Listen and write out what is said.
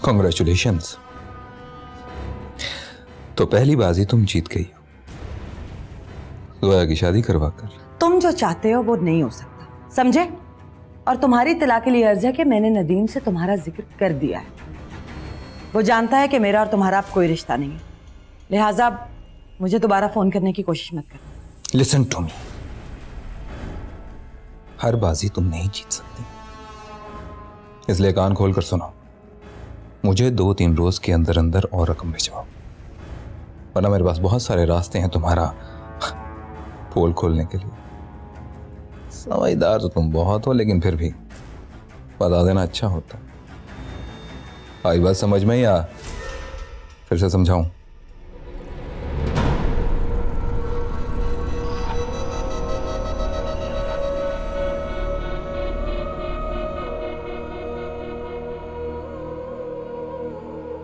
Congratulations. तो पहली बाजी तुम जीत गई हो, जोया की शादी करवा कर। तुम जो चाहते हो वो नहीं हो सकता, समझे? और तुम्हारी तलाक के लिए अर्ज है कि मैंने नदीम से तुम्हारा जिक्र कर दिया है। वो जानता है कि मेरा और तुम्हारा अब कोई रिश्ता नहीं है, लिहाजा मुझे दोबारा फोन करने की कोशिश मत करना। लिसन टू मी, हर बाजी तुम नहीं जीत सकती, इसलिए कान खोल कर सुनो। मुझे 2-3 रोज के अंदर अंदर और रकम भिजवाओ, वरना मेरे पास बहुत सारे रास्ते हैं तुम्हारा पोल खोलने के लिए। समझदार तो तुम बहुत हो, लेकिन फिर भी बता देना अच्छा होता। आई बात समझ में या फिर से समझाऊं?